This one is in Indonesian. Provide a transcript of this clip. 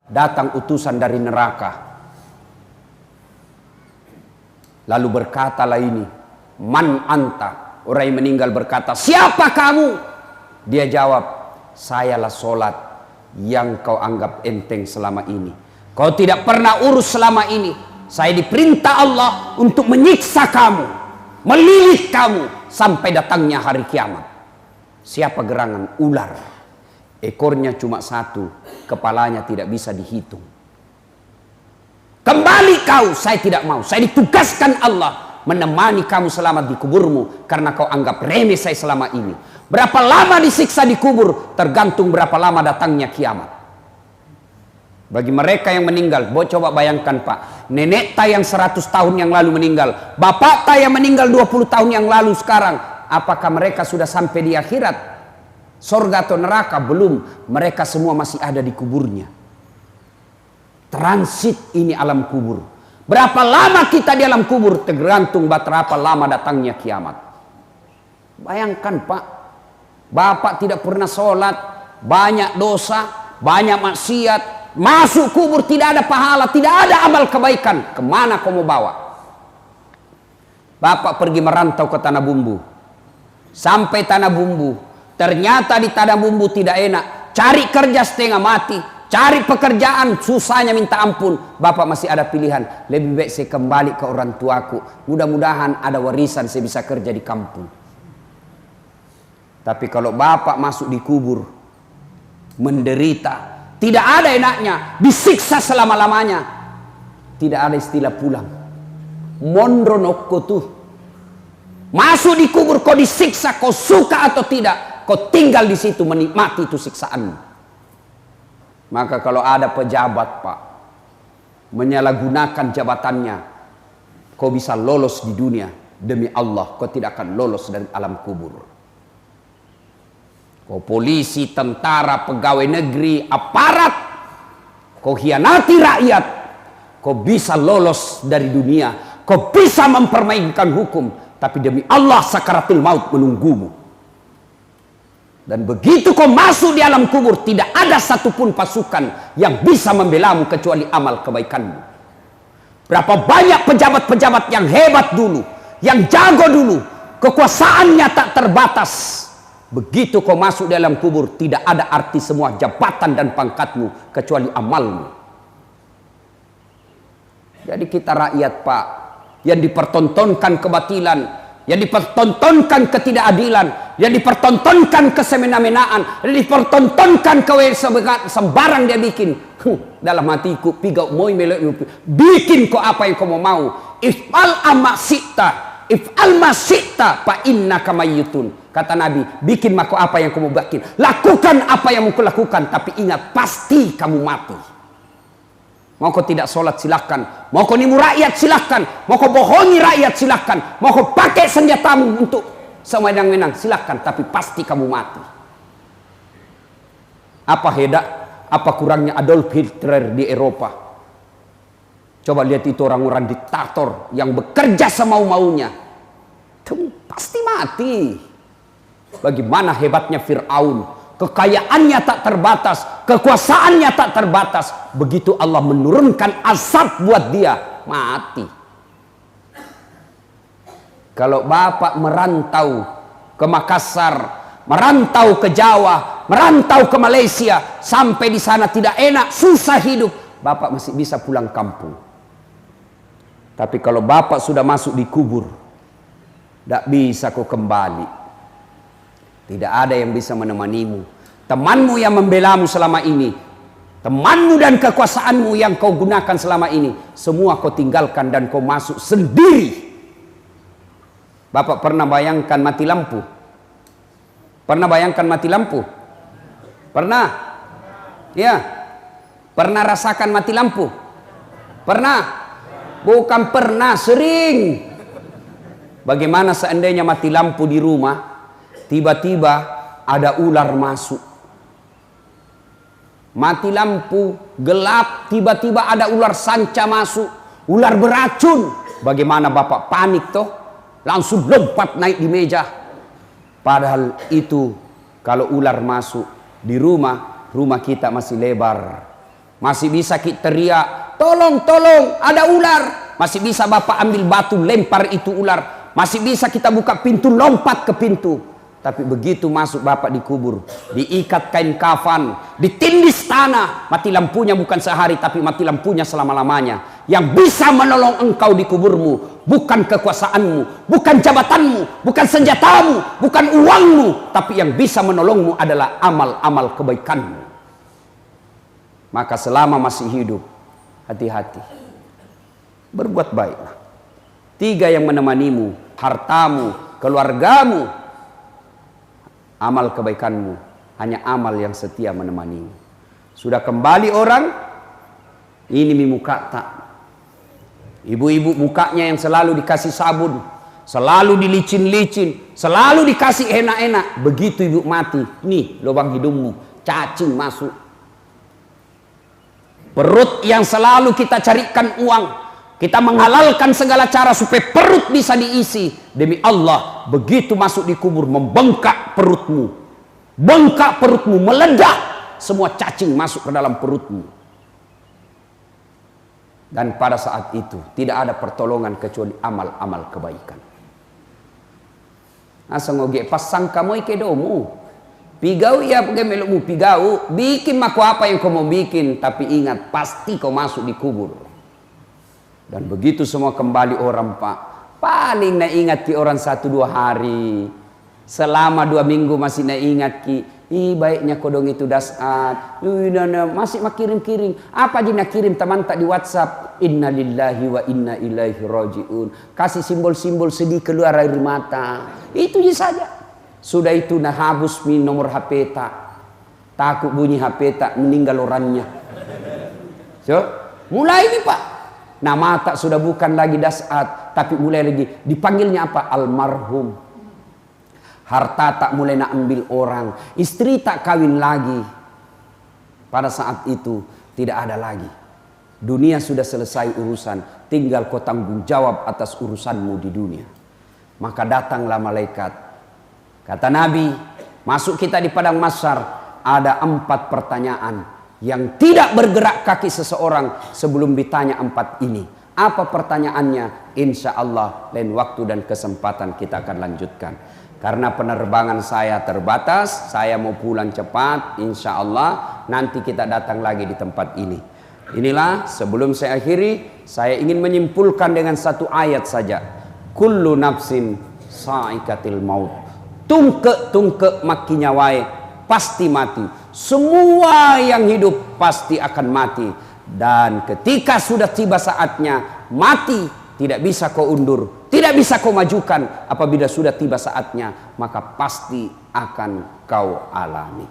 datang utusan dari neraka. Lalu berkatalah ini, man anta? Orang yang meninggal berkata, siapa kamu? Dia jawab, sayalah solat yang kau anggap enteng selama ini. Kau tidak pernah urus selama ini. Saya diperintah Allah untuk menyiksa kamu, melilit kamu sampai datangnya hari kiamat. Siapa gerangan? Ular. Ekornya cuma satu, kepalanya tidak bisa dihitung. Kembali kau, saya tidak mau. Saya ditugaskan Allah menemani kamu selamat di kuburmu karena kau anggap remeh saya selama ini. Berapa lama disiksa di kubur tergantung berapa lama datangnya kiamat. Bagi mereka yang meninggal, coba bayangkan Pak, nenek tayang 100 tahun yang lalu meninggal, bapak tayang meninggal 20 tahun yang lalu sekarang, apakah mereka sudah sampai di akhirat? Surga atau neraka? Belum, mereka semua masih ada di kuburnya. Transit ini alam kubur. Berapa lama kita di alam kubur tergantung berapa lama datangnya kiamat. Bayangkan Pak, bapak tidak pernah sholat, banyak dosa, banyak maksiat, masuk kubur tidak ada pahala, tidak ada amal kebaikan. Kemana kau mau bawa? Bapak pergi merantau ke Tanah Bumbu. Sampai Tanah Bumbu, ternyata di Tanah Bumbu tidak enak. Cari kerja setengah mati, cari pekerjaan susahnya minta ampun. Bapak masih ada pilihan, lebih baik saya kembali ke orang tuaku, mudah-mudahan ada warisan saya bisa kerja di kampung. Tapi kalau bapak masuk di kubur menderita, tidak ada enaknya, disiksa selama-lamanya, tidak ada istilah pulang. Mondronokko tuh masuk di kubur, kau disiksa, kau suka atau tidak, kau tinggal di situ menikmati itu siksaanmu. Maka kalau ada pejabat Pak menyalahgunakan jabatannya, kau bisa lolos di dunia, demi Allah kau tidak akan lolos dari alam kubur. Kau polisi, tentara, pegawai negeri, aparat, kau hianati rakyat, kau bisa lolos dari dunia, kau bisa mempermainkan hukum, tapi demi Allah sakaratul maut menunggumu. Dan begitu kau masuk di alam kubur, tidak ada satupun pasukan yang bisa membelamu kecuali amal kebaikanmu. Berapa banyak pejabat-pejabat yang hebat dulu, yang jago dulu, kekuasaannya tak terbatas. Begitu kau masuk di alam kubur, tidak ada arti semua jabatan dan pangkatmu kecuali amalmu. Jadi kita rakyat Pak, yang dipertontonkan kebatilan, yang dipertontonkan ketidakadilan, yang dipertontonkan kesemena-menaan, yang dipertontonkan sembarang dia bikin. Dalam hatiku pigau moi melek, bikin kau apa yang kau mau. If'al amasita, if'al masita, fa innaka mayyitun. Kata Nabi, bikin maka apa yang kau mau bikin, lakukan apa yang mau kau lakukan, tapi ingat pasti kamu mati. Mau kau tidak sholat silahkan, mau kau nimu rakyat silahkan, mau kau bohongi rakyat silahkan, mau kau pakai senjatamu untuk sewenang-wenang silahkan, tapi pasti kamu mati. Apa hebat, apa kurangnya Adolf Hitler di Eropa? Coba lihat itu orang-orang diktator yang bekerja semau-maunya, pasti mati. Bagaimana hebatnya Fir'aun, kekayaannya tak terbatas, kekuasaannya tak terbatas. Begitu Allah menurunkan azab buat dia, mati. Kalau bapak merantau ke Makassar, merantau ke Jawa, merantau ke Malaysia, sampai di sana tidak enak, susah hidup, bapak masih bisa pulang kampung. Tapi kalau bapak sudah masuk di kubur, tidak bisa kau kembali. Tidak ada yang bisa menemanimu. Temanmu yang membelamu selama ini, temanmu dan kekuasaanmu yang kau gunakan selama ini, semua kau tinggalkan dan kau masuk sendiri. Bapak pernah bayangkan mati lampu? Pernah bayangkan mati lampu? Pernah? Ya. Pernah rasakan mati lampu? Pernah? Bukan pernah, sering. Bagaimana seandainya mati lampu di rumah, tiba-tiba ada ular masuk. Mati lampu, gelap, tiba-tiba ada ular sanca masuk, ular beracun. Bagaimana bapak panik toh? Langsung lompat naik di meja. Padahal itu kalau ular masuk di rumah, rumah kita masih lebar. Masih bisa kita teriak, tolong, tolong, ada ular. Masih bisa Bapak ambil batu, lempar itu ular. Masih bisa kita buka pintu, lompat ke pintu. Tapi begitu masuk Bapak dikubur, diikat kain kafan, ditindis tanah, mati lampunya bukan sehari, tapi mati lampunya selama-lamanya. Yang bisa menolong engkau di kuburmu, bukan kekuasaanmu, bukan jabatanmu, bukan senjatamu, bukan uangmu, tapi yang bisa menolongmu adalah amal-amal kebaikanmu. Maka selama masih hidup, hati-hati, berbuat baiklah. 3 yang menemanimu, hartamu, keluargamu, amal kebaikanmu, hanya amal yang setia menemanimu. Sudah kembali orang, ini muka tak. Ibu-ibu mukanya yang selalu dikasih sabun, selalu dilicin-licin, selalu dikasih enak-enak. Begitu ibu mati, nih lubang hidungmu, cacing masuk. Perut yang selalu kita carikan uang, kita menghalalkan segala cara supaya perut bisa diisi. Demi Allah, begitu masuk di kubur, membengkak perutmu. Bengkak perutmu, meledak. Semua cacing masuk ke dalam perutmu. Dan pada saat itu, tidak ada pertolongan kecuali amal-amal kebaikan. Asa ngoge pasang kamu ikedomu. Pigau ya pakai melukmu pigau. Bikin maku apa yang kau mau bikin. Tapi ingat, pasti kau masuk di kubur. Dan begitu semua kembali orang Pak, paling nak ingat ki orang 1-2 hari. Selama 2 minggu masih nak ingat ki, baiknya kodong itu dasat. Masih mak kirim-kirim. Apa aja nak kirim teman tak di WhatsApp. Inna lillahi wa inna ilaihi raji'un. Kasih simbol-simbol sedih keluar air mata. Itu saja. Sudah itu nak habis nomor HP tak. Takut bunyi HP tak, meninggal orangnya. So, mulai ini Pak. Nama tak sudah bukan lagi dasat, tapi mulai lagi dipanggilnya apa? Almarhum. Harta tak mulai nak ambil orang, istri tak kawin lagi. Pada saat itu tidak ada lagi. Dunia sudah selesai urusan, tinggal kau tanggung jawab atas urusanmu di dunia. Maka datanglah malaikat. Kata Nabi, masuk kita di padang mahsyar, ada 4 pertanyaan yang tidak bergerak kaki seseorang sebelum ditanya 4 ini. Apa pertanyaannya? Insya Allah lain waktu dan kesempatan kita akan lanjutkan. Karena penerbangan saya terbatas, saya mau pulang cepat. Insya Allah nanti kita datang lagi di tempat ini. Inilah sebelum saya akhiri, saya ingin menyimpulkan dengan 1 ayat saja. Kullu nafsin sa'ikatil maut. Tungke makinya wae pasti mati. Semua yang hidup pasti akan mati. Dan ketika sudah tiba saatnya mati, tidak bisa kau undur, tidak bisa kau majukan. Apabila sudah tiba saatnya, maka pasti akan kau alami.